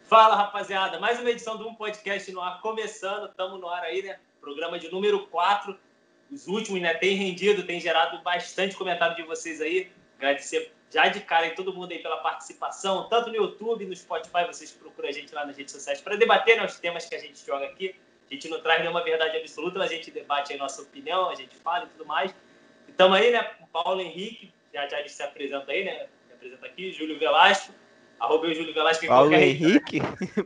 Fala, rapaziada. Mais uma edição do Podcast no ar começando. Estamos no ar aí, né? Programa de número 4. Os últimos, né? Tem rendido, tem gerado bastante comentário de vocês aí. Agradecer já de cara em todo mundo aí pela participação, tanto no YouTube, no Spotify. Vocês procuram a gente lá nas redes sociais para debater, né, os temas que a gente joga aqui. A gente não traz nenhuma verdade absoluta, mas a gente debate aí nossa opinião, a gente fala e tudo mais. E estamos aí, né? Com o Paulo Henrique, já ele se apresenta aí, né? Se apresenta aqui, Júlio Velasco. Arroba o Júlio Velasco em Paulo qualquer Henrique?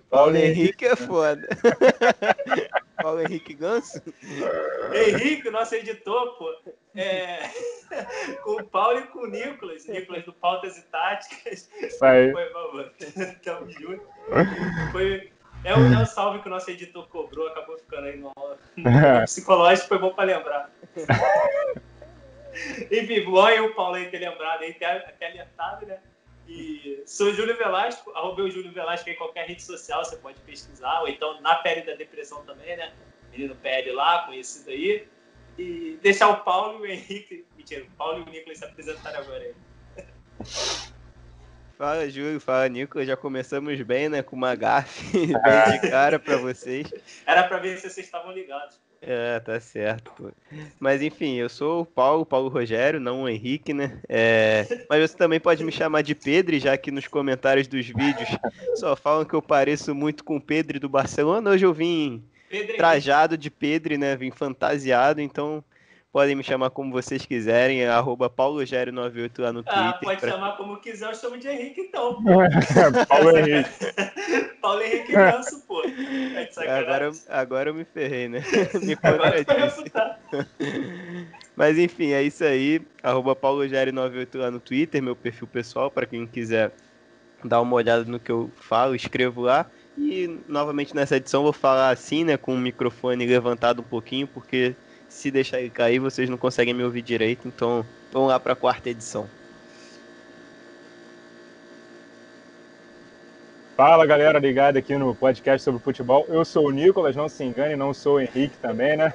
Paulo Henrique é foda. Paulo Henrique Ganso? Henrique, nosso editor, pô. Com o Paulo e com o Nicolas do Pautas e Táticas. Vai. Tamo junto. É o salve que o nosso editor cobrou, acabou ficando aí no psicológico, foi bom pra lembrar. Enfim, bom aí o Paulo aí ter lembrado, aí ter alertado, né? E sou o Júlio Velasco, arroba o Júlio Velasco em qualquer rede social, você pode pesquisar, ou então na Pele da Depressão também, né? Menino PL lá, conhecido aí. E deixar o Paulo e o Henrique, mentira, o Paulo e o Nicolas se apresentarem agora aí. Fala, Júlio, fala, Nicolas, já começamos bem, né? Com uma gafe bem de cara pra vocês. Era pra ver se vocês estavam ligados. É, tá certo, pô. Mas enfim, eu sou o Paulo Rogério, não o Henrique, né? Mas você também pode me chamar de Pedro, já que nos comentários dos vídeos só falam que eu pareço muito com o Pedro do Barcelona. Hoje eu vim trajado de Pedro, né? Vim fantasiado, então podem me chamar como vocês quiserem, @paulogério98 lá no Twitter. Pode chamar como quiser, eu chamo de Henrique então, pô. Paulo Henrique. Paulo Henrique Ganso, pô. Agora eu me ferrei, né? Me Agora contradisse. Mas enfim, é isso aí. @paulogério98 lá no Twitter, meu perfil pessoal, para quem quiser dar uma olhada no que eu falo, escrevo lá. E novamente nessa edição vou falar assim, né, com o microfone levantado um pouquinho, porque se deixar ele cair vocês não conseguem me ouvir direito. Então vamos lá para a 4ª edição. Fala, galera ligada aqui no podcast sobre futebol. Eu sou o Nicolas, não se engane, não sou o Henrique também, né?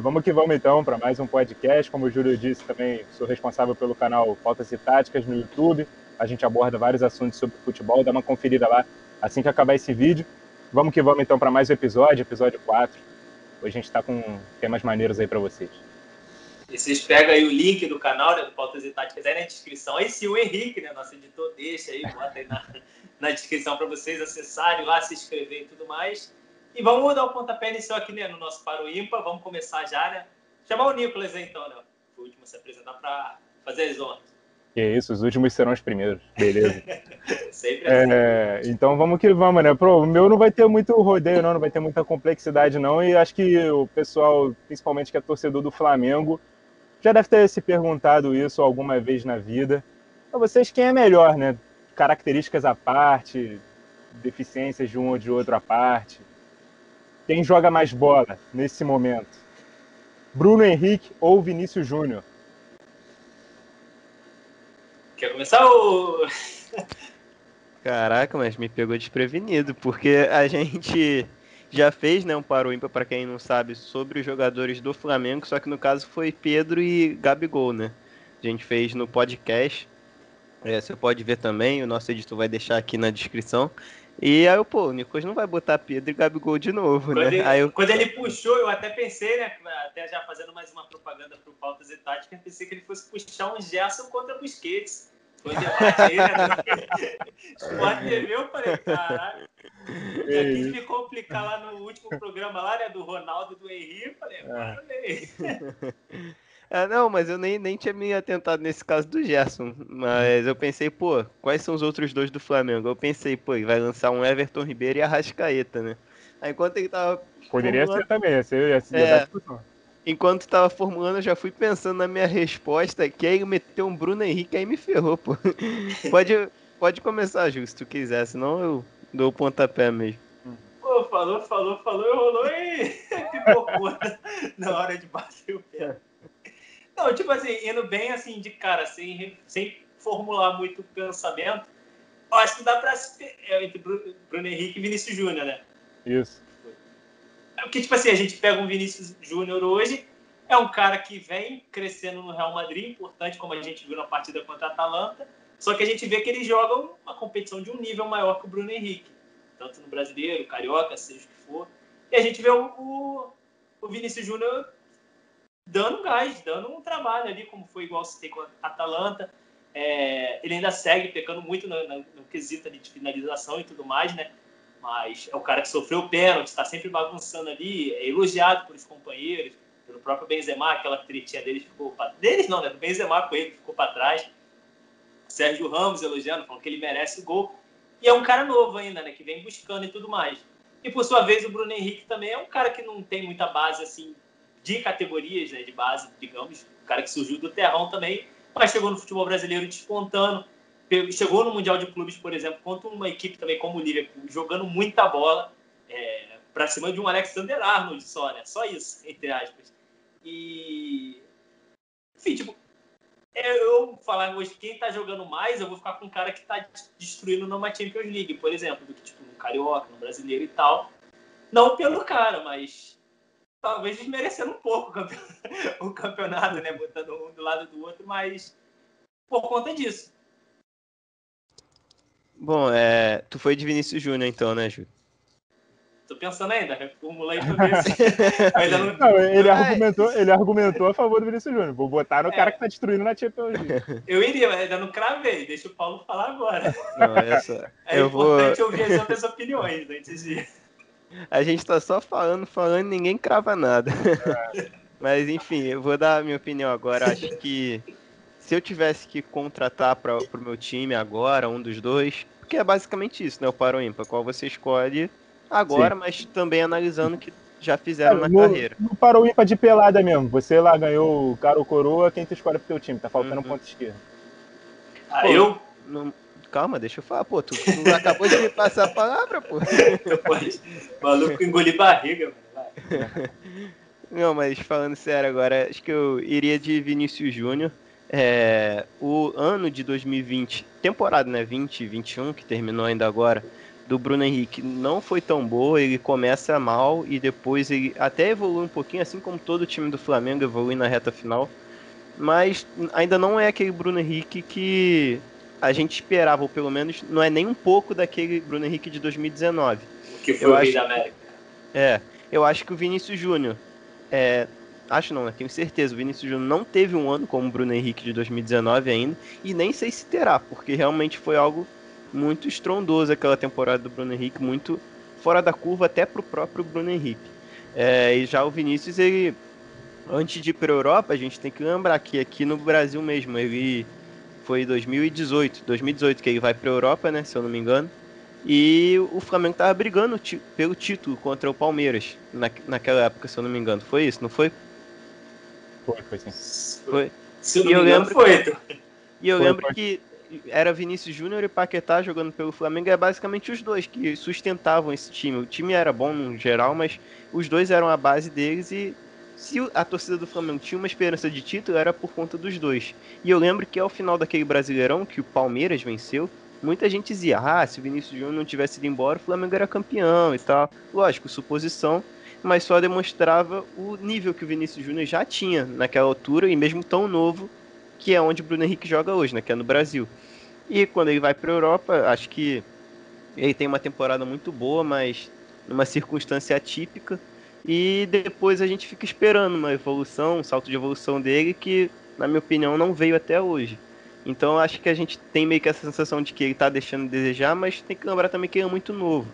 Vamos que vamos então para mais um podcast. Como o Júlio disse, também sou responsável pelo canal Pautas e Táticas no YouTube. A gente aborda vários assuntos sobre futebol, dá uma conferida lá assim que acabar esse vídeo. Vamos que vamos então para mais um episódio 4. Hoje a gente está com temas maneiros aí para vocês. E vocês pegam aí o link do canal, né, do Pautas e Táticas aí na descrição. Aí se o Henrique, né, nosso editor, deixa aí, bota aí na descrição para vocês acessarem lá, se inscrever e tudo mais. E vamos dar o pontapé inicial aqui, né, no nosso Paro Ímpar. Vamos começar já, né? Chamar o Nicolas aí então, né? O último a se apresentar para fazer as honras. Que isso, os últimos serão os primeiros. Beleza. Sempre assim. Então vamos que vamos, né? O meu não vai ter muito rodeio, não vai ter muita complexidade, não. E acho que o pessoal, principalmente que é torcedor do Flamengo, já deve ter se perguntado isso alguma vez na vida. Para vocês, quem é melhor, né? Características à parte, deficiências de um ou de outro à parte. Quem joga mais bola nesse momento? Bruno Henrique ou Vinícius Júnior? Quer começar ou... Caraca, mas me pegou desprevenido, porque a gente já fez, né, um Paro Ímpar, para quem não sabe, sobre os jogadores do Flamengo, só que no caso foi Pedro e Gabigol, né? A gente fez no podcast, você pode ver também, o nosso editor vai deixar aqui na descrição. E aí, o Nicolas não vai botar Pedro e Gabigol de novo, né? Quando ele puxou, eu até pensei, né, até já fazendo mais uma propaganda pro Pautas e Táticas, pensei que ele fosse puxar um Gerson contra Busquets. Foi debate aí, né? Sport TV, eu falei, caralho. Já quis me complicar lá no último programa lá, né, do Ronaldo e do Henrique, falei, parabéns. Não, mas eu nem tinha me atentado nesse caso do Gerson, mas eu pensei, quais são os outros dois do Flamengo? Eu pensei, ele vai lançar um Everton Ribeiro e Arrascaeta, né? Aí enquanto ele tava Poderia ser também, ia ser da discussão. Enquanto tava formulando, eu já fui pensando na minha resposta, que aí meteu um Bruno Henrique, aí me ferrou, pô. Pode começar, Ju, se tu quiser, senão eu dou o pontapé mesmo. Pô, falou, rolou e pipocou na hora de bater o pé. Não, tipo assim, indo bem assim de cara, sem formular muito pensamento, eu acho que dá pra entre Bruno Henrique e Vinícius Júnior, né? Isso. Porque, tipo assim, a gente pega um Vinícius Júnior hoje, é um cara que vem crescendo no Real Madrid, importante, como a gente viu na partida contra a Atalanta, Só que a gente vê que eles jogam uma competição de um nível maior que o Bruno Henrique, tanto no Brasileiro, Carioca, seja o que for. E a gente vê o Vinícius Júnior dando gás, dando um trabalho ali, como foi igual citei com a Atalanta. Ele ainda segue pecando muito no quesito ali de finalização e tudo mais, né? Mas é o cara que sofreu o pênalti, está sempre bagunçando ali, é elogiado pelos companheiros, pelo próprio Benzema, aquela tretinha deles ficou... Deles não, né? Do Benzema com ele, ficou para trás. Sérgio Ramos elogiando, falando que ele merece o gol. E é um cara novo ainda, né? Que vem buscando e tudo mais. E, por sua vez, o Bruno Henrique também é um cara que não tem muita base, assim, de categorias, né? De base, digamos. Um cara que surgiu do terrão também, mas chegou no futebol brasileiro despontando. Chegou no Mundial de Clubes, por exemplo, contra uma equipe também como o Liverpool, jogando muita bola, para cima de um Alexander Arnold só, né? Só isso, entre aspas. E... Enfim, tipo, eu vou falar hoje, quem tá jogando mais, eu vou ficar com um cara que tá destruindo numa Champions League, por exemplo, do que tipo no Carioca, no Brasileiro e tal. Não pelo cara, mas talvez desmerecendo um pouco o campeonato, né? Botando um do lado do outro, mas por conta disso. Bom, tu foi de Vinícius Júnior então, né, Júlio? Tô pensando ainda, reformulei pra ver se... ainda não... Não, ele argumentou a favor do Vinícius Júnior. Vou botar no cara que tá destruindo na Champions League. Eu iria, mas ainda não cravei. Deixa o Paulo falar agora. Não, é importante ouvir as outras opiniões antes de... A gente tá só falando, e ninguém crava nada. Mas enfim, eu vou dar a minha opinião agora. Acho que se eu tivesse que contratar pro meu time agora, um dos dois, porque é basicamente isso, né? O par ou ímpar, qual você escolhe agora, sim, mas também analisando o que já fizeram na carreira. No par ou ímpar de pelada mesmo, você lá ganhou o cara ou coroa, quem tu escolhe pro teu time? Tá faltando um ponto esquerdo. Eu? Calma, deixa eu falar, pô, tu acabou de me passar a palavra, pô. Maluco engolir barriga, mano. Vai. Não, mas falando sério agora, acho que eu iria de Vinícius Júnior. O ano de 2020, temporada, né, 2021, que terminou ainda agora, do Bruno Henrique, não foi tão boa. Ele começa mal e depois ele até evolui um pouquinho, assim como todo o time do Flamengo evolui na reta final. Mas ainda não é aquele Bruno Henrique que a gente esperava, ou pelo menos não é nem um pouco daquele Bruno Henrique de 2019. Que foi o Rei da América. Eu acho que o Vinícius Júnior, acho não, né? Tenho certeza, o Vinícius Júnior não teve um ano como o Bruno Henrique de 2019 ainda, e nem sei se terá, porque realmente foi algo muito estrondoso aquela temporada do Bruno Henrique, muito fora da curva até pro próprio Bruno Henrique. E já o Vinícius, ele, antes de ir para a Europa, a gente tem que lembrar que aqui no Brasil mesmo, ele foi em 2018 que ele vai para a Europa, né, se eu não me engano, e o Flamengo tava brigando pelo título contra o Palmeiras naquela época, se eu não me engano. Foi isso, não foi? Foi sim. Foi. Se eu não me engano, foi. E eu lembro que era Vinícius Júnior e Paquetá jogando pelo Flamengo, é basicamente os dois que sustentavam esse time. O time era bom no geral, mas os dois eram a base deles, e se a torcida do Flamengo tinha uma esperança de título, era por conta dos dois. E eu lembro que ao final daquele Brasileirão, que o Palmeiras venceu, muita gente dizia, se o Vinícius Júnior não tivesse ido embora, o Flamengo era campeão e tal. Lógico, suposição, mas só demonstrava o nível que o Vinícius Júnior já tinha naquela altura, e mesmo tão novo, que é onde o Bruno Henrique joga hoje, né, que é no Brasil. E quando ele vai para a Europa, acho que ele tem uma temporada muito boa, mas numa circunstância atípica, e depois a gente fica esperando uma evolução, um salto de evolução dele, que, na minha opinião, não veio até hoje. Então acho que a gente tem meio que essa sensação de que ele tá deixando de desejar, mas tem que lembrar também que ele é muito novo.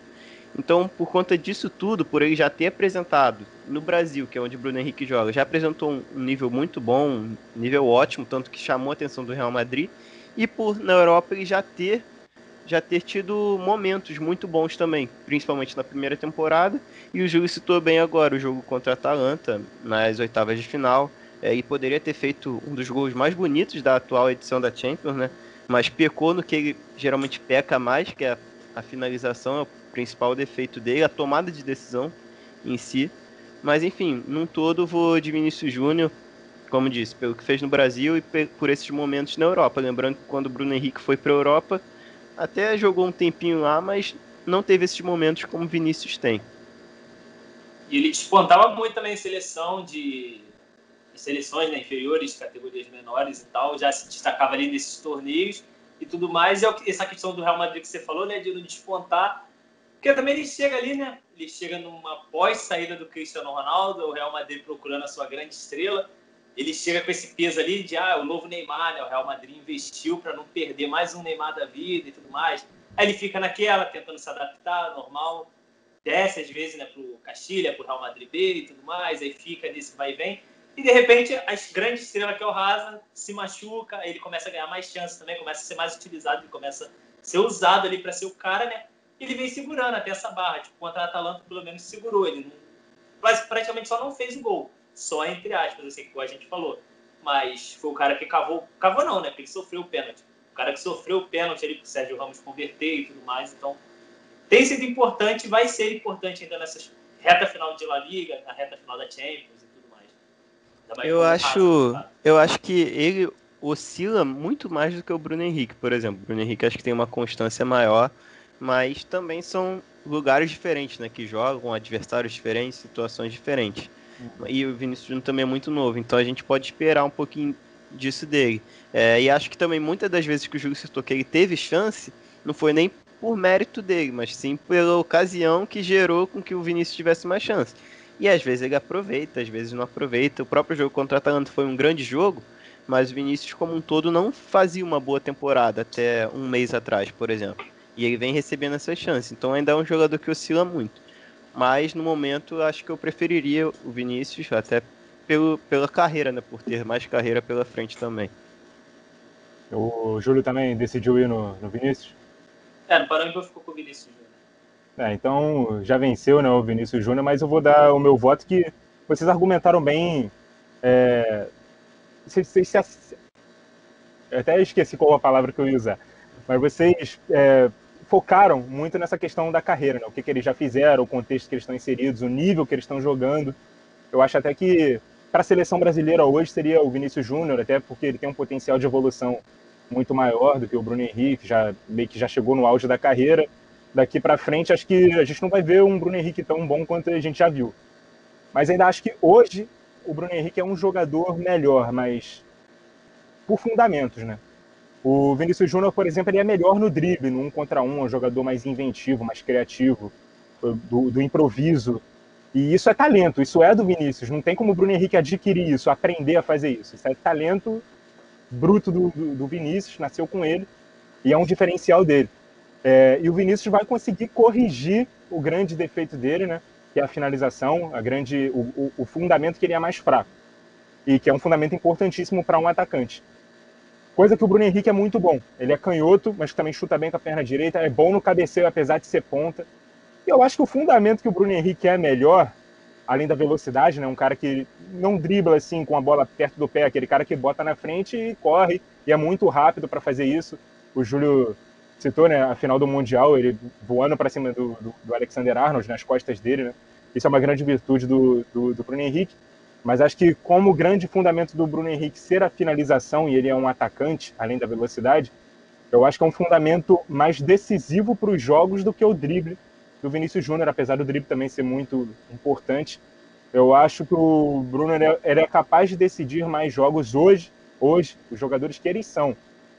Então, por conta disso tudo, por ele já ter apresentado no Brasil, que é onde o Bruno Henrique joga, já apresentou um nível muito bom, um nível ótimo, tanto que chamou a atenção do Real Madrid, e por na Europa ele já ter tido momentos muito bons também, principalmente na primeira temporada, e o Júlio citou bem agora o jogo contra a Atalanta, nas oitavas de final, e poderia ter feito um dos gols mais bonitos da atual edição da Champions, né? Mas pecou no que ele geralmente peca mais, que é a finalização, é o principal defeito dele, a tomada de decisão em si. Mas enfim, num todo vou de Vinícius Júnior, como disse, pelo que fez no Brasil e por esses momentos na Europa. Lembrando que quando o Bruno Henrique foi para a Europa, até jogou um tempinho lá, mas não teve esses momentos como o Vinícius tem. E ele despontava muito também em seleções, né, inferiores, categorias menores e tal, já se destacava ali nesses torneios, e tudo mais. E essa questão do Real Madrid que você falou, né, de não despontar, porque também ele chega ali, né, ele chega numa pós-saída do Cristiano Ronaldo, o Real Madrid procurando a sua grande estrela, ele chega com esse peso ali de, o novo Neymar, né, o Real Madrid investiu para não perder mais um Neymar da vida e tudo mais. Aí ele fica naquela, tentando se adaptar, normal, desce às vezes, né, pro Castilha, pro Real Madrid B e tudo mais, aí fica nesse vai e vem, e de repente a grande estrela que é o Hazard se machuca, ele começa a ganhar mais chances também, começa a ser mais utilizado, ele começa a ser usado ali para ser o cara, né, e ele vem segurando até essa barra, tipo, contra a Atalanta pelo menos segurou, ele praticamente só não fez o gol, só entre aspas, assim, como a gente falou, mas foi o cara que cavou não, né, porque ele sofreu o pênalti, o cara que sofreu o pênalti ali pro Sérgio Ramos converter e tudo mais, então tem sido importante, vai ser importante ainda nessa reta final de La Liga, na reta final da Champions e tudo mais. Eu acho que ele oscila muito mais do que o Bruno Henrique, por exemplo. O Bruno Henrique acho que tem uma constância maior, mas também são lugares diferentes, né? Que jogam, adversários diferentes, situações diferentes. E o Vinícius Júnior também é muito novo, então a gente pode esperar um pouquinho disso dele. E acho que também muitas das vezes que o Júlio citou que ele teve chance, não foi nem por mérito dele, mas sim pela ocasião que gerou com que o Vinícius tivesse mais chance. E às vezes ele aproveita, às vezes não aproveita. O próprio jogo contra a Atalanta foi um grande jogo, mas o Vinícius como um todo não fazia uma boa temporada até um mês atrás, por exemplo. E ele vem recebendo essas chances, então ainda é um jogador que oscila muito. Mas no momento acho que eu preferiria o Vinícius, até pela carreira, né? Por ter mais carreira pela frente também. O Júlio também decidiu ir no Vinícius? No Parâmetro ficou com o Vinícius Júnior. Então já venceu, né, o Vinícius Júnior, mas eu vou dar o meu voto que vocês argumentaram bem. Eu até esqueci qual a palavra que eu ia usar, mas vocês focaram muito nessa questão da carreira, né? O que eles já fizeram, o contexto que eles estão inseridos, o nível que eles estão jogando. Eu acho até que para a seleção brasileira hoje seria o Vinícius Júnior, até porque ele tem um potencial de evolução muito maior do que o Bruno Henrique, meio que já chegou no auge da carreira. Daqui para frente, acho que a gente não vai ver um Bruno Henrique tão bom quanto a gente já viu. Mas ainda acho que hoje o Bruno Henrique é um jogador melhor, mas por fundamentos, né? O Vinícius Júnior, por exemplo, ele é melhor no drible, no 1 contra 1, é um jogador mais inventivo, mais criativo, do improviso. E isso é talento, isso é do Vinícius. Não tem como o Bruno Henrique adquirir isso, aprender a fazer isso. Isso é talento bruto do Vinícius, nasceu com ele, e é um diferencial dele. E o Vinícius vai conseguir corrigir o grande defeito dele, né? Que é a finalização, o fundamento que ele é mais fraco. E que é um fundamento importantíssimo para um atacante. Coisa que o Bruno Henrique é muito bom. Ele é canhoto, mas também chuta bem com a perna direita, é bom no cabeceio, apesar de ser ponta. E eu acho que o fundamento que o Bruno Henrique é melhor, além da velocidade, né? Um cara que não dribla assim com a bola perto do pé, aquele cara que bota na frente e corre, e é muito rápido para fazer isso. O Júlio citou, né, a final do Mundial, ele voando para cima do Alexander Arnold, nas costas dele, né? Isso é uma grande virtude do Bruno Henrique. Mas acho que como o grande fundamento do Bruno Henrique ser a finalização, e ele é um atacante, além da velocidade, eu acho que é um fundamento mais decisivo para os jogos do que o drible do Vinícius Júnior, apesar do drible também ser muito importante. Eu acho que o Bruno ele é capaz de decidir mais jogos hoje, os jogadores que eles são.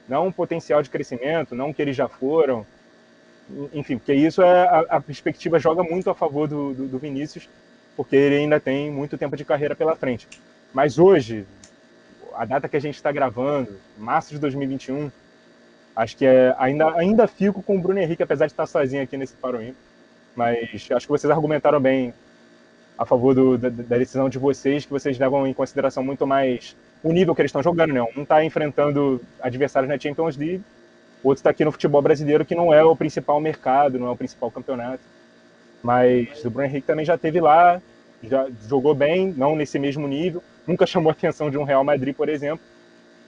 Não um potencial de crescimento, não que eles já foram. Enfim, porque isso a perspectiva joga muito a favor do Vinícius, porque ele ainda tem muito tempo de carreira pela frente. Mas hoje, a data que a gente está gravando, março de 2021, acho que ainda fico com o Bruno Henrique, apesar de estar sozinho aqui nesse Faro Ímpar. Mas acho que vocês argumentaram bem a favor da decisão de vocês, que vocês levam em consideração muito mais o nível que eles estão jogando, né? Um está enfrentando adversários na Champions League, o outro está aqui no futebol brasileiro, que não é o principal mercado, não é o principal campeonato. Mas o Bruno Henrique também já esteve lá, já jogou bem, não nesse mesmo nível, nunca chamou a atenção de um Real Madrid, por exemplo,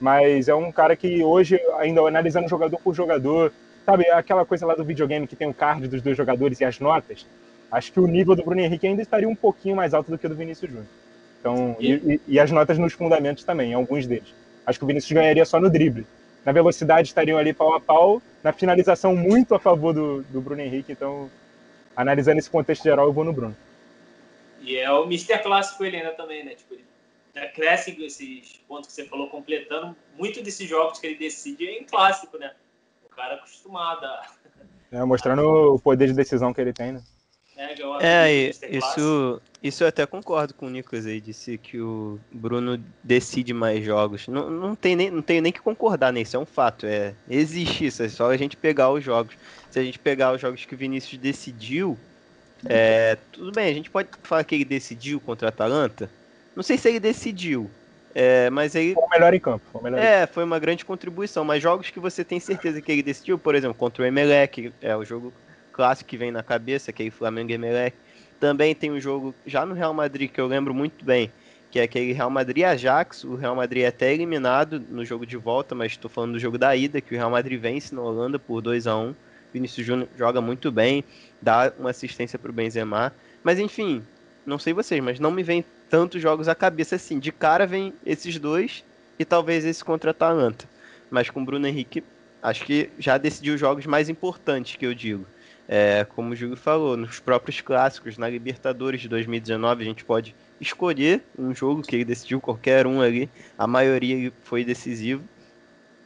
mas é um cara que hoje, ainda analisando jogador por jogador, sabe, aquela coisa lá do videogame que tem o card dos dois jogadores e as notas, acho que o nível do Bruno Henrique ainda estaria um pouquinho mais alto do que o do Vinícius Júnior. Então, e as notas nos fundamentos também, alguns deles. Acho que o Vinícius ganharia só no drible. Na velocidade estariam ali pau a pau, na finalização muito a favor do Bruno Henrique, então, analisando esse contexto geral, eu vou no Bruno. E é o Mr. Clássico ele ainda também, né? Tipo, ele cresce esses pontos que você falou, completando muito desses jogos que ele decide em clássico, né? cara acostumado a... Mostrando o poder de decisão que ele tem, né? Isso eu até concordo com o Nicolas aí, disse que o Bruno decide mais jogos. Não tenho nem que concordar nisso, é um fato. Existe isso, é só a gente pegar os jogos. Se a gente pegar os jogos que o Vinícius decidiu, tudo bem, a gente pode falar que ele decidiu contra a Atalanta. Não sei se ele decidiu, mas ele... Foi o melhor em campo. Foi uma grande contribuição, mas jogos que você tem certeza que ele decidiu, por exemplo, contra o Emelec, o jogo clássico que vem na cabeça, aquele Flamengo e Emelec. Também tem um jogo já no Real Madrid que eu lembro muito bem, que é aquele Real Madrid-Ajax. O Real Madrid é até eliminado no jogo de volta, mas estou falando do jogo da ida, que o Real Madrid vence na Holanda por 2-1. Vinícius Júnior joga muito bem, dá uma assistência para o Benzema. Mas enfim, não sei vocês, mas não me vem tantos jogos à cabeça assim. De cara vem esses dois e talvez esse contra a Atalanta. Mas com o Bruno Henrique, acho que já decidiu os jogos mais importantes, que eu digo. Como o Júlio falou, nos próprios clássicos, na Libertadores de 2019, a gente pode escolher um jogo que ele decidiu, qualquer um ali. A maioria foi decisivo.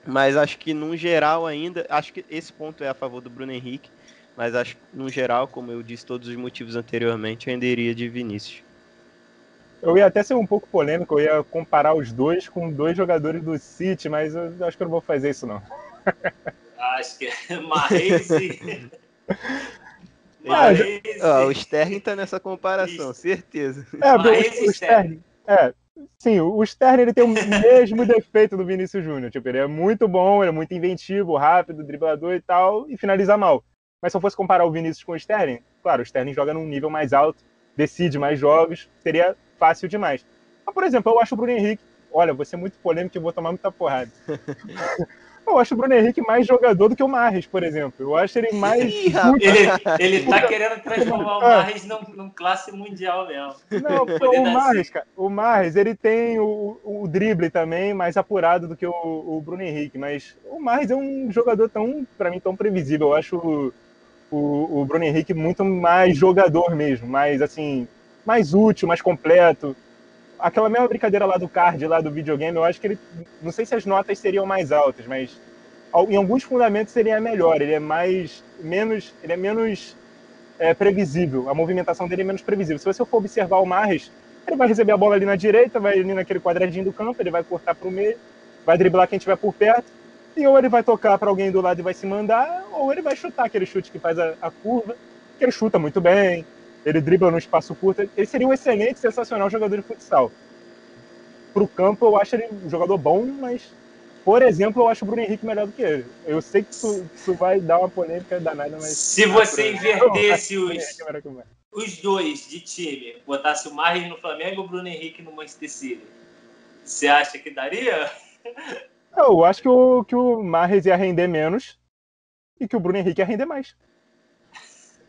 Mas acho que, no geral, ainda... Acho que esse ponto é a favor do Bruno Henrique. Mas acho que, no geral, como eu disse todos os motivos anteriormente, eu ainda iria de Vinícius. Eu ia até ser um pouco polêmico, eu ia comparar os dois com dois jogadores do City, mas eu acho que eu não vou fazer isso, não. Acho que é Mahrez e... O Sterling tá nessa comparação, certeza. Mahrez e Sterling. Sim, o Sterling ele tem o mesmo defeito do Vinícius Júnior. Tipo, ele é muito bom, ele é muito inventivo, rápido, driblador e tal, e finaliza mal. Mas se eu fosse comparar o Vinícius com o Sterling, claro, o Sterling joga num nível mais alto, decide mais jogos, seria fácil demais. Mas, por exemplo, eu acho o Bruno Henrique... Olha, vou ser muito polêmico e vou tomar muita porrada. Eu acho o Bruno Henrique mais jogador do que o Mahrez, por exemplo. Eu acho ele mais... Ele tá querendo transformar o Mahrez num classe mundial mesmo. Não, o Mahrez, cara, o Mahrez, ele tem o drible também mais apurado do que o Bruno Henrique, mas o Mahrez é um jogador pra mim, tão previsível. Eu acho o Bruno Henrique muito mais jogador mesmo, mais, assim, mais útil, mais completo. Aquela mesma brincadeira lá do card, lá do videogame, eu acho que ele... Não sei se as notas seriam mais altas, mas em alguns fundamentos seria melhor. Ele é menos previsível. A movimentação dele é menos previsível. Se você for observar o Mahrez, ele vai receber a bola ali na direita, vai ali naquele quadradinho do campo, ele vai cortar pro meio, vai driblar quem estiver por perto, e ou ele vai tocar para alguém do lado e vai se mandar, ou ele vai chutar aquele chute que faz a curva, que ele chuta muito bem, ele dribla no espaço curto. Ele seria um excelente, sensacional jogador de futsal. Pro campo, eu acho ele um jogador bom, mas, por exemplo, eu acho o Bruno Henrique melhor do que ele. Eu sei que isso vai dar uma polêmica danada, mas... Se você invertesse os dois de time, botasse o Mahrez no Flamengo e o Bruno Henrique no Manchester City, você acha que daria? Eu acho que o Mahrez ia render menos e que o Bruno Henrique ia render mais.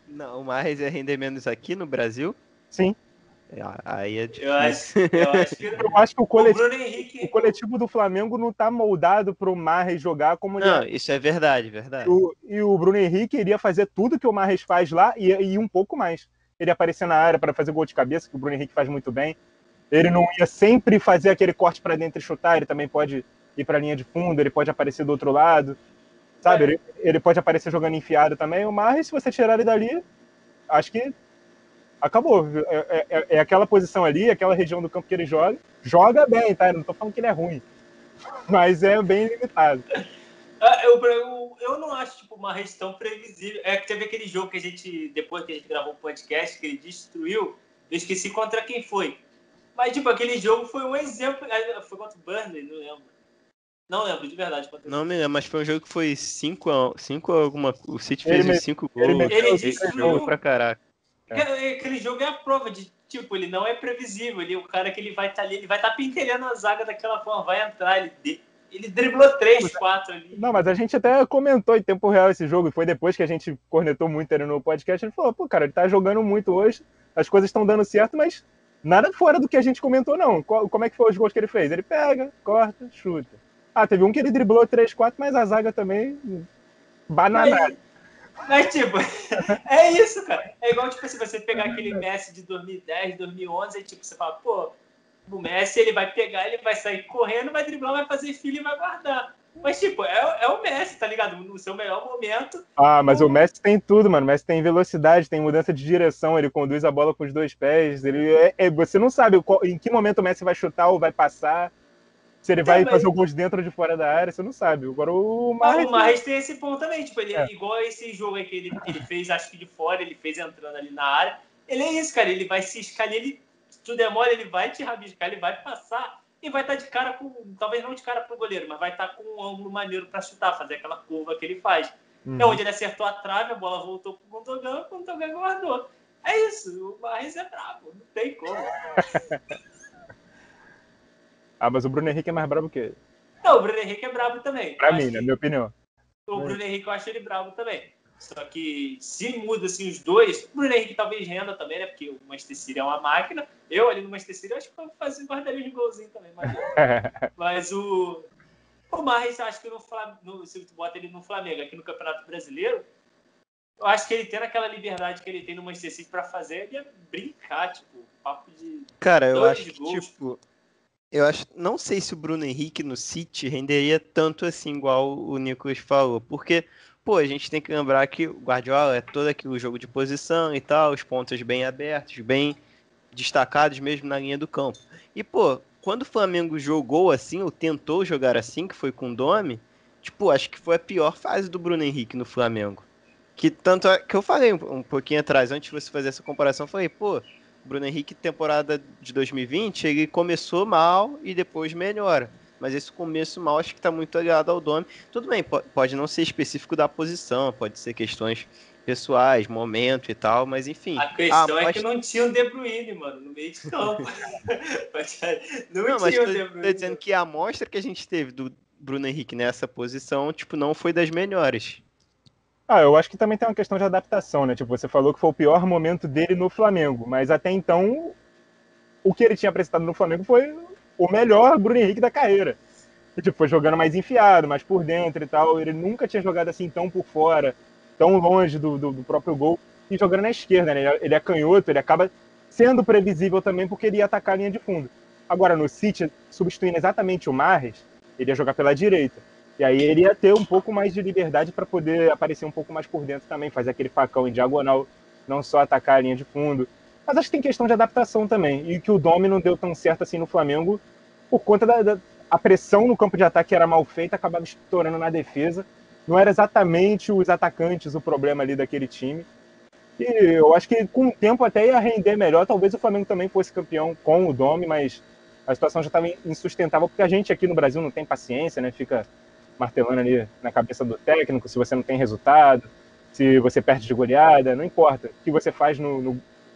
Não, o Mahrez ia render menos aqui no Brasil? Sim. Aí é difícil. Eu acho que o coletivo do Flamengo não tá moldado pro Mahrez jogar como ele... Não, isso é verdade. E o Bruno Henrique iria fazer tudo que o Mahrez faz lá e um pouco mais. Ele ia aparecer na área para fazer gol de cabeça, que o Bruno Henrique faz muito bem. Ele não ia sempre fazer aquele corte para dentro e chutar, ele também pode ir para a linha de fundo, ele pode aparecer do outro lado, sabe? Ele pode aparecer jogando enfiado também. O Mahrez, se você tirar ele dali, acho que acabou. É aquela posição ali, aquela região do campo que ele joga bem, tá? Eu não tô falando que ele é ruim, mas é bem limitado. Eu não acho tipo, o Mahrez tão previsível. Que teve aquele jogo que depois que a gente gravou o podcast, que ele destruiu, eu esqueci contra quem foi. Mas, tipo, aquele jogo foi um exemplo. Foi contra o Burnley, não lembro. Não lembro, de verdade. Não me lembro, mas foi um jogo que foi 5 alguma... O City fez uns 5 gols. Ele destruiu pra caraca. Aquele jogo é a prova de, tipo, ele não é previsível. O cara que ele vai estar ali, ele vai estar pentelhando a zaga daquela forma, vai entrar, ele driblou 3, 4 ali. Não, mas a gente até comentou em tempo real esse jogo, e foi depois que a gente cornetou muito ele no podcast, ele falou, pô, cara, ele tá jogando muito hoje, as coisas estão dando certo, mas nada fora do que a gente comentou, não. Como é que foi os gols que ele fez? Ele pega, corta, chuta. Teve um que ele driblou 3, 4, mas a zaga também bananada. Mas, tipo, é isso, cara. É igual, tipo, se você pegar aquele Messi de 2010, 2011, aí, tipo, você fala, pô, o Messi, ele vai pegar, ele vai sair correndo, vai driblar, vai fazer filho e vai guardar. Mas, tipo, é o Messi, tá ligado? No seu melhor momento. Mas o Messi tem tudo, mano. O Messi tem velocidade, tem mudança de direção, ele conduz a bola com os dois pés. Você não sabe em que momento o Messi vai chutar ou vai passar, se ele vai fazer o gol de dentro ou de fora da área, você não sabe. Agora o Mahrez... O Mahrez tem esse ponto também. Tipo, ele igual esse jogo aí que ele fez, acho que de fora, ele fez entrando ali na área. Ele é isso, cara. Ele vai se escalar, se tu demora, ele vai te rabiscar, ele vai passar e vai estar de cara com, talvez não de cara pro goleiro, mas vai estar com um ângulo maneiro para chutar, fazer aquela curva que ele faz. É onde ele acertou a trave, a bola voltou pro Gundogan, o Gundogan guardou. É isso, o Mahrez é brabo, não tem como. Mas o Bruno Henrique é mais brabo que ele. Não, o Bruno Henrique é brabo também. Pra mim, na minha opinião. O Bruno Henrique eu acho ele brabo também. Só que se muda assim os dois, o Bruno Henrique talvez renda também, né? Porque o Manchester City é uma máquina. Eu ali no Manchester City acho que eu guardaria uns golzinhos também. Mas o Mahrez, acho que se tu bota ele no Flamengo, aqui no Campeonato Brasileiro, eu acho que ele tendo aquela liberdade que ele tem no Manchester City pra fazer, ele ia brincar, tipo, papo de... Cara, eu acho que, tipo... não sei se o Bruno Henrique no City renderia tanto assim, igual o Nicolas falou, porque, pô, a gente tem que lembrar que o Guardiola é todo aquele jogo de posição e tal, os pontos bem abertos, bem destacados mesmo na linha do campo. E, pô, quando o Flamengo jogou assim, ou tentou jogar assim, que foi com o Domi, tipo, acho que foi a pior fase do Bruno Henrique no Flamengo. Que tanto é que eu falei um pouquinho atrás, antes de você fazer essa comparação, eu falei, pô, Bruno Henrique, temporada de 2020, ele começou mal e depois melhora. Mas esse começo mal acho que está muito ligado ao Domi. Tudo bem, pode não ser específico da posição, pode ser questões pessoais, momento e tal, mas enfim. A questão é que não tinha o De Bruyne, mano, no meio de campo. não tinha o De Bruyne. Tô dizendo que a amostra que a gente teve do Bruno Henrique nessa posição, tipo, não foi das melhores. Eu acho que também tem uma questão de adaptação, né? Tipo, você falou que foi o pior momento dele no Flamengo, mas até então o que ele tinha apresentado no Flamengo foi o melhor Bruno Henrique da carreira. E, tipo, foi jogando mais enfiado, mais por dentro e tal. Ele nunca tinha jogado assim tão por fora, tão longe do próprio gol, e jogando na esquerda, né? Ele é canhoto, ele acaba sendo previsível também porque ele ia atacar a linha de fundo. Agora, no City, substituindo exatamente o Mahrez, ele ia jogar pela direita. E aí ele ia ter um pouco mais de liberdade para poder aparecer um pouco mais por dentro também, fazer aquele facão em diagonal, não só atacar a linha de fundo. Mas acho que tem questão de adaptação também, e que o Domi não deu tão certo assim no Flamengo, por conta a pressão no campo de ataque era mal feita, acabava estourando na defesa. Não era exatamente os atacantes o problema ali daquele time. E eu acho que com o tempo até ia render melhor, talvez o Flamengo também fosse campeão com o Domi, mas a situação já estava insustentável, porque a gente aqui no Brasil não tem paciência, né? Fica martelando ali na cabeça do técnico, se você não tem resultado, se você perde de goleada, não importa o que você faz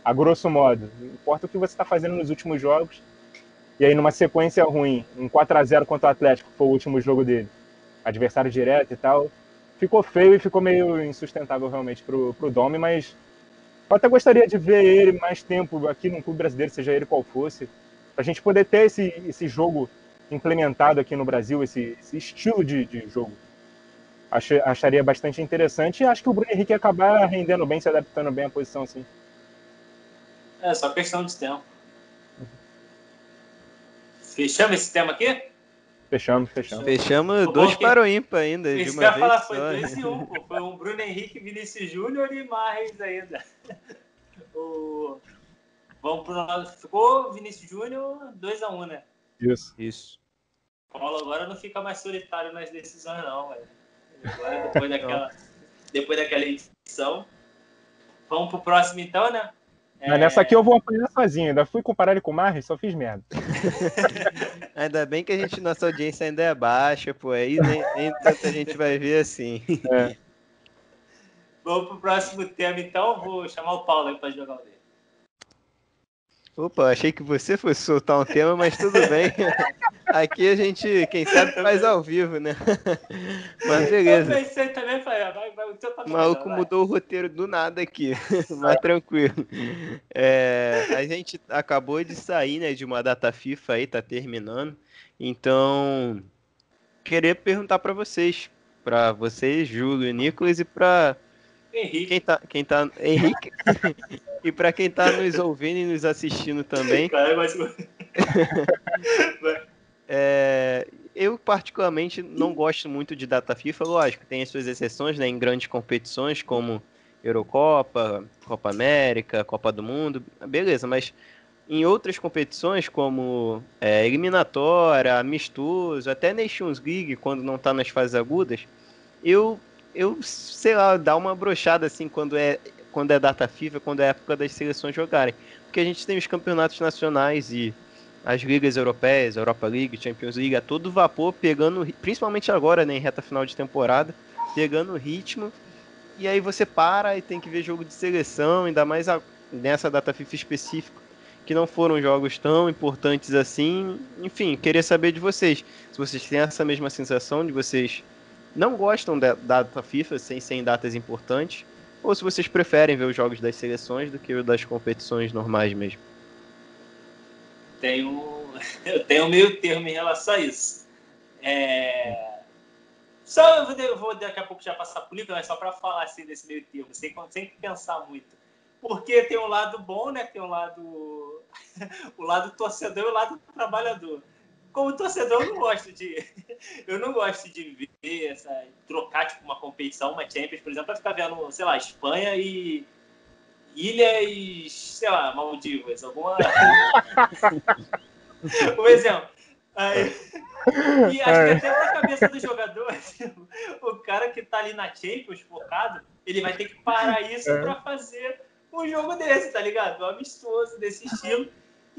a grosso modo, não importa o que você está fazendo nos últimos jogos. E aí numa sequência ruim, um 4-0 contra o Atlético, que foi o último jogo dele, adversário direto e tal, ficou feio e ficou meio insustentável realmente pro Domi, mas eu até gostaria de ver ele mais tempo aqui no clube brasileiro, seja ele qual fosse, pra gente poder ter esse jogo implementado aqui no Brasil, esse estilo de jogo. Acharia bastante interessante e acho que o Bruno Henrique ia acabar rendendo bem, se adaptando bem à posição, assim. É só questão de tempo. Fechamos esse tema aqui? Fechamos. Fechamos 2 para o ímpar ainda, de uma vez falar, só. foi 2 e 1, pô. Foi um Bruno Henrique, Vinícius Júnior e Mahrez ainda. Vamos pro lado. Ficou Vinícius Júnior 2-1, né? Isso. Paulo agora não fica mais solitário nas decisões, não, velho. Agora, depois daquela edição. Vamos pro próximo, então, né? Mas nessa aqui eu vou apanhar sozinho. Ainda fui comparar ele com o Mahrez, só fiz merda. Ainda bem que nossa audiência ainda é baixa, pô. Aí nem tanta gente vai ver assim. Vamos pro próximo tema, então. Vou chamar o Paulo aí pra jogar o dele. Opa, achei que você fosse soltar um tema, mas tudo bem. Aqui a gente, quem sabe, faz ao vivo, né? Mas beleza. Eu pensei também, falei, vai, o teu tá O maluco mudou o roteiro do nada aqui, mas tranquilo. A gente acabou de sair, né, de uma data FIFA aí, tá terminando. Então, queria perguntar para vocês, Júlio, Nicolas, e para Henrique. Henrique. E para quem tá nos ouvindo e nos assistindo também. Eu particularmente não gosto muito de data FIFA, lógico, tem as suas exceções, né, em grandes competições como Eurocopa, Copa América, Copa do Mundo, beleza, mas em outras competições como eliminatória, amistoso, até Nations League, quando não tá nas fases agudas, eu, sei lá, dá uma brochada assim quando é data FIFA, quando é época das seleções jogarem. Porque a gente tem os campeonatos nacionais e as ligas europeias, Europa League, Champions League, a todo vapor, pegando, principalmente agora, né, em reta final de temporada, pegando ritmo, e aí você para e tem que ver jogo de seleção, ainda mais nessa data FIFA específica, que não foram jogos tão importantes assim. Enfim, queria saber de vocês, se vocês têm essa mesma sensação de vocês não gostam da data FIFA sem datas importantes, ou se vocês preferem ver os jogos das seleções do que os das competições normais mesmo. Eu tenho um meio termo em relação a isso. Só eu vou daqui a pouco já passar por livro, mas só para falar assim desse meio termo, sem pensar muito. Porque tem um lado bom, né? Tem um lado o lado torcedor e o lado trabalhador. Como torcedor, eu não gosto de ver trocar tipo uma competição, uma Champions, por exemplo, para ficar vendo, sei lá, Espanha e Ilhas, sei lá, Maldivas, alguma um exemplo. Aí, e acho que até na cabeça do jogador, o cara que tá ali na Champions focado, ele vai ter que parar isso para fazer um jogo desse, tá ligado? Um amistoso desse estilo.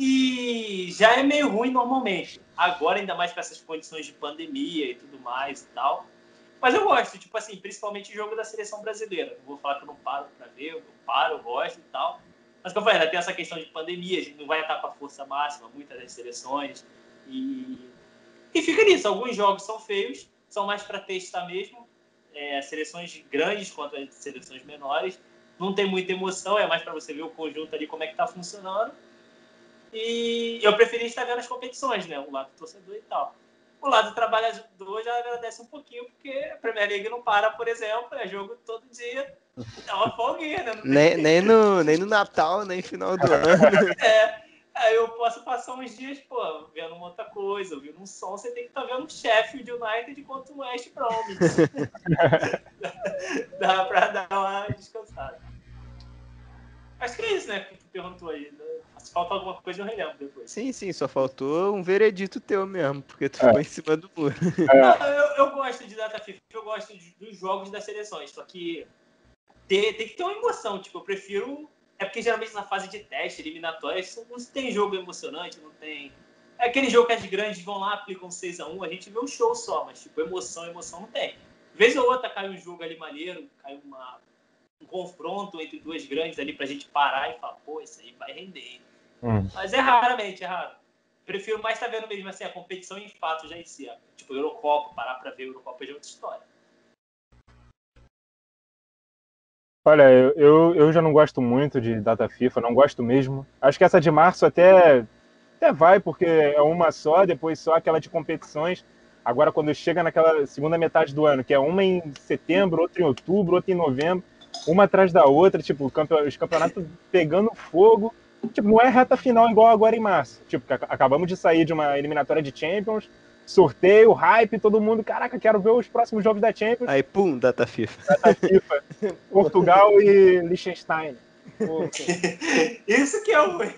E já é meio ruim normalmente. Agora, ainda mais com essas condições de pandemia e tudo mais e tal. Mas eu gosto, tipo assim, principalmente o jogo da seleção brasileira. Não vou falar que eu não paro pra ver, eu gosto e tal. Mas como eu falei, ainda tem essa questão de pandemia, a gente não vai estar com a força máxima, muitas das seleções. E fica nisso, alguns jogos são feios, são mais para testar mesmo. Seleções grandes contra as seleções menores. Não tem muita emoção, é mais para você ver o conjunto ali, como é que tá funcionando. E eu preferi estar vendo as competições, né? O lado torcedor e tal. O lado trabalhador já agradece um pouquinho, porque a Premier League não para, por exemplo, é jogo todo dia. É uma folguinha, né? Nem no Natal, nem final do ano. Aí eu posso passar uns dias, pô, vendo uma outra coisa, ouvindo um som, você tem que estar vendo o Sheffield United contra o West Bromwich. Dá pra dar uma descansada. Acho que é isso, né, que tu perguntou aí. Se falta alguma coisa, eu relembro depois. Sim, só faltou um veredito teu mesmo, porque tu ficou em cima do muro. Não, eu gosto de data FIFA, eu gosto dos jogos das seleções, só que tem que ter uma emoção, tipo, eu prefiro... É porque geralmente na fase de teste, eliminatória, não tem jogo emocionante, não tem... É aquele jogo que as grandes vão lá, aplicam 6-1, a gente vê um show só, mas tipo, emoção não tem. Vez ou outra cai um jogo ali maneiro, cai um confronto entre duas grandes ali pra gente parar e falar, pô, isso aí vai render. Mas é raramente, é raro. Prefiro mais estar vendo mesmo assim, a competição em fato já em si. Tipo, Eurocopa, parar pra ver Eurocopa já é outra história. Olha, eu já não gosto muito de data FIFA, não gosto mesmo. Acho que essa de março até vai, porque é uma só, depois só aquela de competições. Agora, quando chega naquela segunda metade do ano, que é uma em setembro, outra em outubro, outra em novembro, uma atrás da outra, tipo, os campeonatos pegando fogo. Tipo, não é reta final igual agora em março. Tipo, acabamos de sair de uma eliminatória de Champions, sorteio, hype, todo mundo, caraca, quero ver os próximos jogos da Champions. Aí, pum, data FIFA. Data FIFA. Portugal e Liechtenstein. Pô, isso que é o ruim.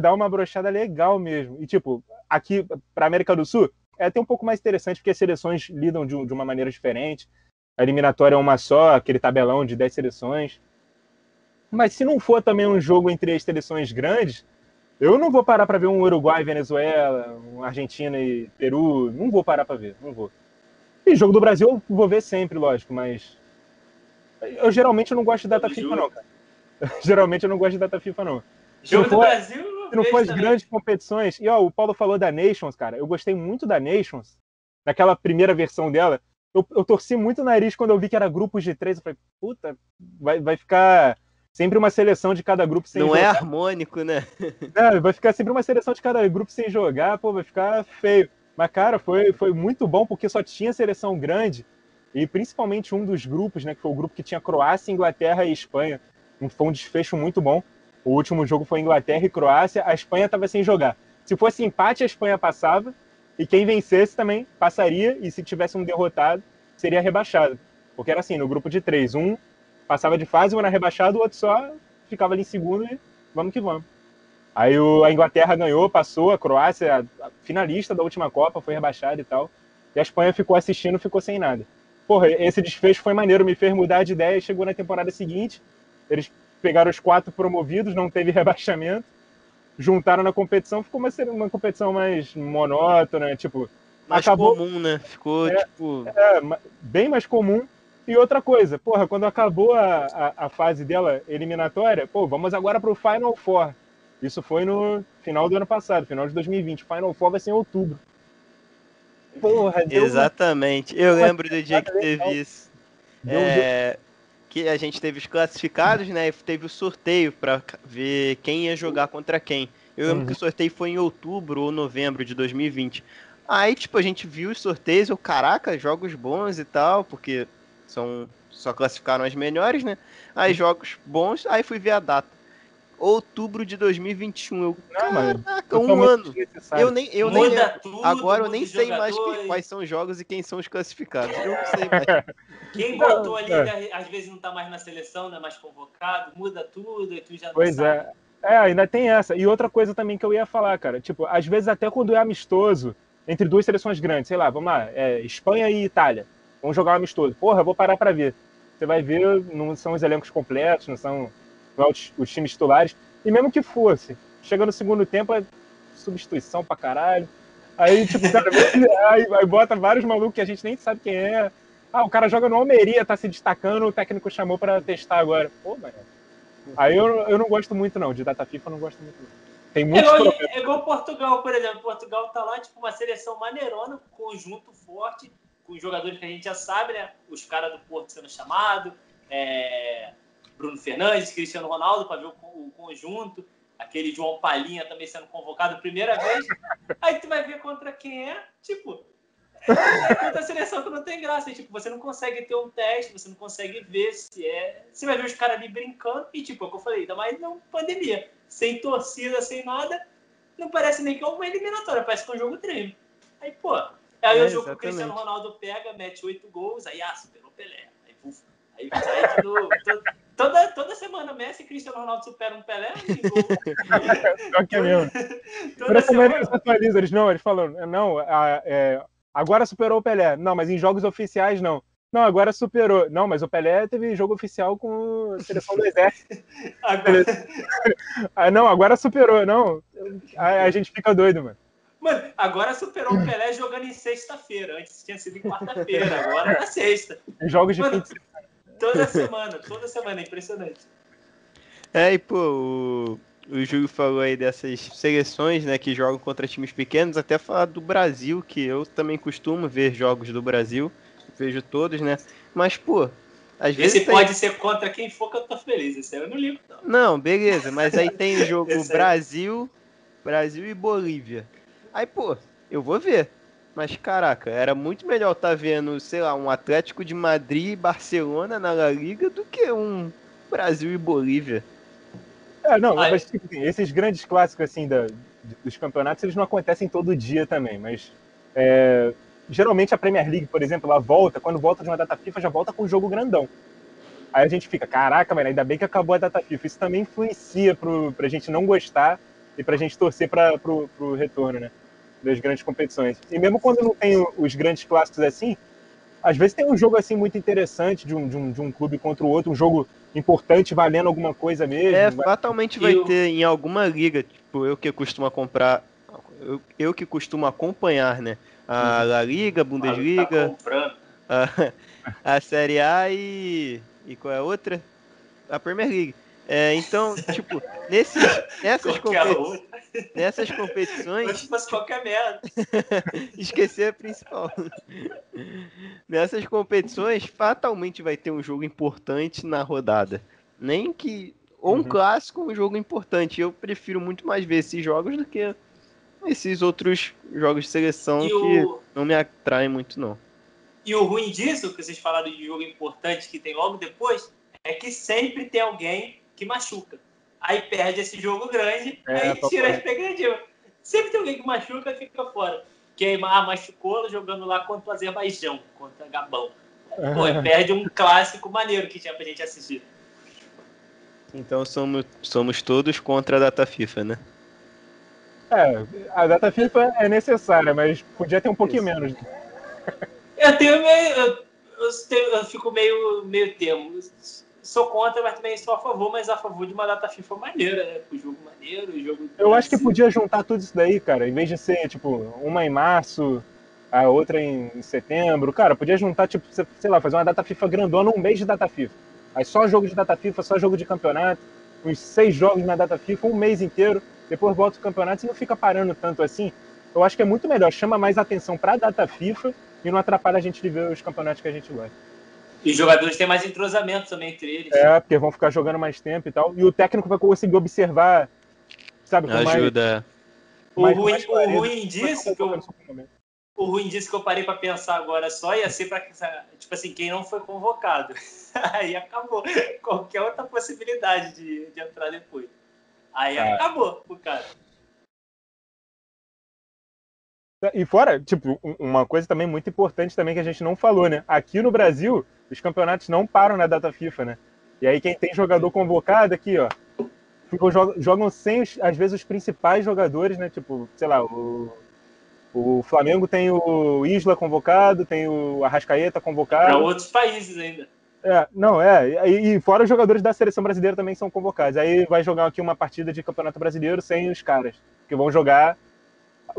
Dá uma brochada legal mesmo. E, tipo, aqui pra América do Sul, é até um pouco mais interessante, porque as seleções lidam de uma maneira diferente. A eliminatória é uma só, aquele tabelão de 10 seleções. Mas se não for também um jogo entre as seleções grandes, eu não vou parar para ver um Uruguai e Venezuela, um Argentina e Peru. Não vou parar para ver, não vou. E jogo do Brasil eu vou ver sempre, lógico, mas eu geralmente não gosto de data FIFA, não, cara. Geralmente eu não gosto de data FIFA, não. Jogo do Brasil, se não for as grandes competições. E ó, o Paulo falou da Nations, cara. Eu gostei muito da Nations, naquela primeira versão dela. Eu torci muito o nariz quando eu vi que era grupos de 3. Eu falei, puta, vai ficar sempre uma seleção de cada grupo sem jogar. Não é harmônico, né? Vai ficar sempre uma seleção de cada grupo sem jogar, pô, vai ficar feio. Mas, cara, foi muito bom porque só tinha seleção grande. E principalmente um dos grupos, né, que foi o grupo que tinha Croácia, Inglaterra e Espanha. Foi um desfecho muito bom. O último jogo foi Inglaterra e Croácia. A Espanha estava sem jogar. Se fosse empate, a Espanha passava. e quem vencesse também passaria, e se tivesse um derrotado, seria rebaixado. Porque era assim, no grupo de 3, um passava de fase, um era rebaixado, o outro só ficava ali em segundo e vamos que vamos. Aí a Inglaterra ganhou, passou, a Croácia, a finalista da última Copa, foi rebaixada e tal. E a Espanha ficou assistindo, ficou sem nada. Porra, esse desfecho foi maneiro, me fez mudar de ideia. Chegou na temporada seguinte, eles pegaram os 4 promovidos, não teve rebaixamento, juntaram na competição, ficou uma competição mais monótona, tipo... Mais acabou, comum, né? Ficou, bem mais comum. E outra coisa, porra, quando acabou a fase dela eliminatória, pô, vamos agora pro Final Four. Isso foi no final do ano passado, final de 2020. Final Four vai ser em outubro. Porra, Exatamente. Eu lembro do dia que teve isso. Deu Que a gente teve os classificados, né? E teve o sorteio pra ver quem ia jogar contra quem. Eu lembro que o sorteio foi em outubro ou novembro de 2020. Aí, tipo, a gente viu os sorteios, caraca, jogos bons e tal, porque só classificaram as melhores, né? Aí jogos bons, aí fui ver a data. Outubro de 2021. Caraca, um ano. Eu nem lembro. Tudo, agora eu nem sei mais jogador, quais são os jogos e quem são os classificados. Eu não sei mais. Quem botou ali, às vezes não tá mais na seleção, não é mais convocado, muda tudo e tu já não pois sabe. Ainda tem essa. E outra coisa também que eu ia falar, cara. Tipo, às vezes até quando é amistoso, entre 2 seleções grandes, sei lá, vamos lá, Espanha e Itália. Vamos jogar um amistoso. Porra, eu vou parar pra ver. Você vai ver, não são os elencos completos, não são os times titulares. E mesmo que fosse, chega no segundo tempo, é substituição pra caralho. Aí, tipo, cara, aí bota vários malucos que a gente nem sabe quem é. Ah, o cara joga no Almeria, tá se destacando, o técnico chamou pra testar agora. Pô, mano. Aí eu não gosto muito, não. De data FIFA eu não gosto muito, não. Tem muitos É igual Portugal, por exemplo. Portugal tá lá, tipo, uma seleção maneirona, conjunto forte, com jogadores que a gente já sabe, né? Os caras do Porto sendo chamados, Bruno Fernandes, Cristiano Ronaldo, para ver o conjunto, aquele João Palhinha também sendo convocado primeira vez. Aí tu vai ver contra quem é, tipo, contra a seleção que não tem graça. E, tipo, você não consegue ter um teste, você não consegue ver se é. Você vai ver os caras ali brincando e, tipo, é o que eu falei, ainda mais não pandemia. Sem torcida, sem nada, não parece nem que é uma eliminatória, parece que é um jogo treino. Aí, pô, aí o jogo que o Cristiano Ronaldo pega, mete 8 gols, aí superou o Pelé. Aí sai de novo. Toda semana Messi e Cristiano Ronaldo superam um Pelé, Só que é mesmo. Toda semana eles atualizam, eles falam, não, agora superou o Pelé. Não, mas em jogos oficiais não. Não, agora superou. Não, mas o Pelé teve jogo oficial com a seleção do Exército. Não, agora superou. Não, a gente fica doido, mano. Mano, agora superou o Pelé jogando em sexta-feira. Antes tinha sido em quarta-feira, agora é na sexta. Em jogos de fim de semana. Toda semana, impressionante. E pô, o Júlio falou aí dessas seleções, né, que jogam contra times pequenos, até falar do Brasil, que eu também costumo ver jogos do Brasil, vejo todos, né, mas, pô, às vezes esse pode ser contra quem for que eu tô feliz, esse aí eu não ligo, não. Não, beleza, mas aí tem o jogo Brasil e Bolívia. Aí, pô, eu vou ver. Mas, caraca, era muito melhor estar vendo, sei lá, um Atlético de Madrid e Barcelona na La Liga do que um Brasil e Bolívia. Mas tipo assim, esses grandes clássicos assim dos campeonatos, eles não acontecem todo dia também, mas geralmente a Premier League, por exemplo, ela quando volta de uma data FIFA, já volta com um jogo grandão. Aí a gente fica, caraca, mano, ainda bem que acabou a data FIFA. Isso também influencia pra gente não gostar e pra gente torcer pro retorno, né, das grandes competições. E mesmo quando não tem os grandes clássicos assim, às vezes tem um jogo assim muito interessante de um clube contra o outro, um jogo importante, valendo alguma coisa mesmo. Fatalmente vai ter em alguma liga, tipo, eu que costumo acompanhar, né, a La Liga, a Bundesliga, a Série A e qual é a outra? A Premier League. Então, tipo, nessas competições... Se fosse qualquer merda. Esquecer a principal. Nessas competições, fatalmente vai ter um jogo importante na rodada. Nem que... Ou um clássico, um jogo importante. Eu prefiro muito mais ver esses jogos do que esses outros jogos de seleção que não me atraem muito, não. E o ruim disso, que vocês falaram de jogo importante que tem logo depois, é que sempre tem alguém que machuca. Aí perde esse jogo grande, aí tira a expectativa. Sempre tem alguém que machuca e fica fora. queimar, machucou jogando lá contra o Azerbaijão, contra Gabão. Pô, perde um clássico maneiro que tinha pra gente assistir. Então somos todos contra a data FIFA, né? A data FIFA é necessária, mas podia ter um pouquinho menos. Eu fico meio termo. Sou contra, mas também sou a favor, mas a favor de uma data FIFA maneira, né? O jogo maneiro, o jogo. Eu acho que podia juntar tudo isso daí, cara. Em vez de ser, tipo, uma em março, a outra em setembro. Cara, podia juntar, tipo, sei lá, fazer uma data FIFA grandona, um mês de data FIFA. Aí só jogo de data FIFA, só jogo de campeonato, uns 6 jogos na data FIFA, um mês inteiro. Depois volta o campeonato e não fica parando tanto assim. Eu acho que é muito melhor, chama mais atenção pra data FIFA e não atrapalha a gente de ver os campeonatos que a gente gosta. E os jogadores têm mais entrosamento também entre eles. Porque vão ficar jogando mais tempo e tal. E o técnico vai conseguir observar, sabe, com Ajuda. O ruim disso que eu parei pra pensar agora só ia ser pra, tipo assim, quem não foi convocado. Aí acabou. Qualquer outra possibilidade de entrar depois. Aí acabou o cara. E fora, tipo, uma coisa também muito importante também que a gente não falou, né? Aqui no Brasil, os campeonatos não param na data FIFA, né? E aí quem tem jogador convocado aqui, ó, jogam sem, às vezes, os principais jogadores, né? Tipo, sei lá, o Flamengo tem o Isla convocado, tem o Arrascaeta convocado. Para outros países ainda. E fora os jogadores da seleção brasileira também são convocados. Aí vai jogar aqui uma partida de Campeonato Brasileiro sem os caras, que vão jogar.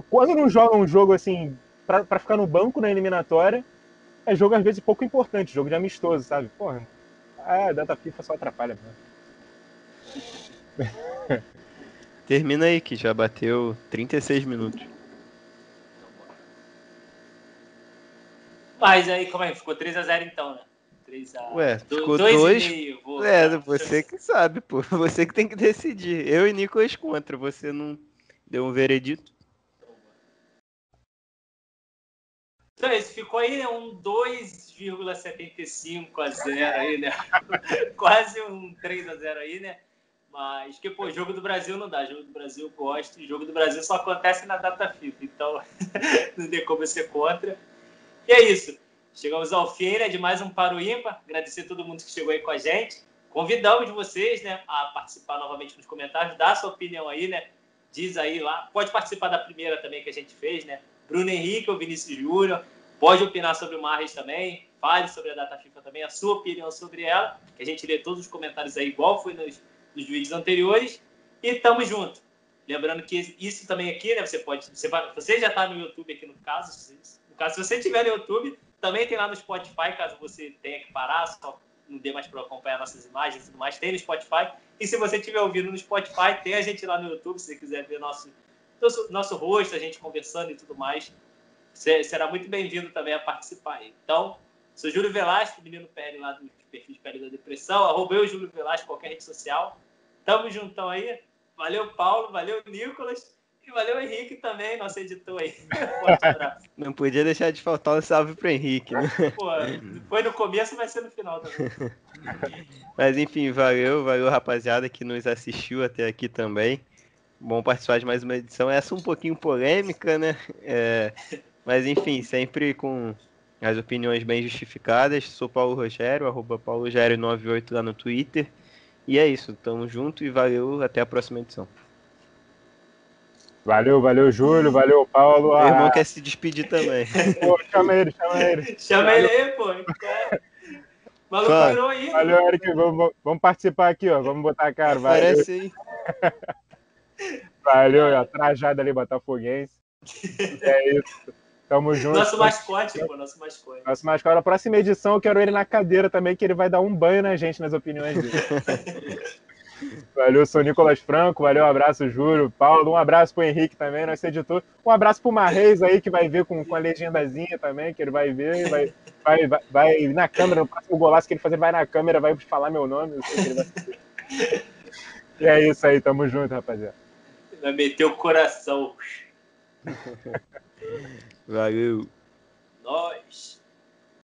Quando não jogam um jogo assim, pra ficar no banco na eliminatória, é jogo às vezes pouco importante, jogo de amistoso, sabe? Porra, a data FIFA só atrapalha mesmo. Termina aí, que já bateu 36 minutos. Mas aí, como é? Ficou 3-0 então, né? 3-0. Ué, ficou 2,5. Você que sabe, pô. Você que tem que decidir. Eu e Nicolas contra. Você não deu um veredito? Então é isso. Ficou aí, né? Um 2,75-0 aí, né? Quase um 3-0 aí, né? Mas que, pô, jogo do Brasil não dá. Jogo do Brasil eu gosto. E jogo do Brasil só acontece na data FIFA. Então, não tem como ser contra. E é isso. Chegamos ao fim, né, de mais um Para o Ímpar. Agradecer a todo mundo que chegou aí com a gente. Convidamos vocês, né, a participar novamente nos comentários, dar sua opinião aí, né? Diz aí lá. Pode participar da primeira também que a gente fez, né? Bruno Henrique ou Vinícius Júnior. Pode opinar sobre o Marres também. Fale sobre a data FIFA também, a sua opinião sobre ela. Que a gente lê todos os comentários aí, igual foi nos vídeos anteriores. E tamo junto. Lembrando que isso também aqui, né? Você já está no YouTube aqui no caso. Se você estiver no YouTube, também tem lá no Spotify, caso você tenha que parar, só não dê mais para acompanhar nossas imagens e tudo mais, tem no Spotify. E se você estiver ouvindo no Spotify, tem a gente lá no YouTube, se você quiser ver nosso rosto, a gente conversando e tudo mais. Você será muito bem-vindo também a participar aí. Então, sou Júlio Velasco, menino PL lá do perfil de PL da Depressão, @eu Júlio Velasco, qualquer rede social. Tamo juntão aí. Valeu, Paulo, valeu, Nicolas. E valeu, Henrique, também, nosso editor aí. Forte abraço. Não podia deixar de faltar um salve pro Henrique, né? Pô, foi no começo, vai ser no final também. Mas enfim, valeu, rapaziada que nos assistiu até aqui também. Bom participar de mais uma edição. Essa um pouquinho polêmica, né? Mas enfim, sempre com as opiniões bem justificadas. Sou Paulo Rogério, @paulorogério98 lá no Twitter. E é isso, tamo junto e valeu, até a próxima edição. Valeu, Júlio, valeu, Paulo. Meu irmão quer se despedir também. Pô, chama ele. Chama ele aí, pô. Maluco virou aí. Valeu, Eric, vamos participar aqui, ó. Vamos botar a cara. Parece aí. Valeu, a trajada ali, botafoguense. É isso. Tamo junto. Nosso mascote, pô, nosso mascote. Nosso mascote. Na próxima edição eu quero ele na cadeira também, que ele vai dar um banho na gente, nas opiniões dele. Valeu, sou Nicolas Franco. Valeu, um abraço, Júlio, Paulo. Um abraço pro Henrique também, nosso editor. Um abraço pro Marreis aí, que vai ver com a legendazinha também, que ele vai ver. Vai na câmera, no próximo golaço que ele fazer, vai na câmera, vai falar meu nome. Eu sei que ele vai fazer. E é isso aí, tamo junto, rapaziada. Vai meter o coração. Valeu. Nós.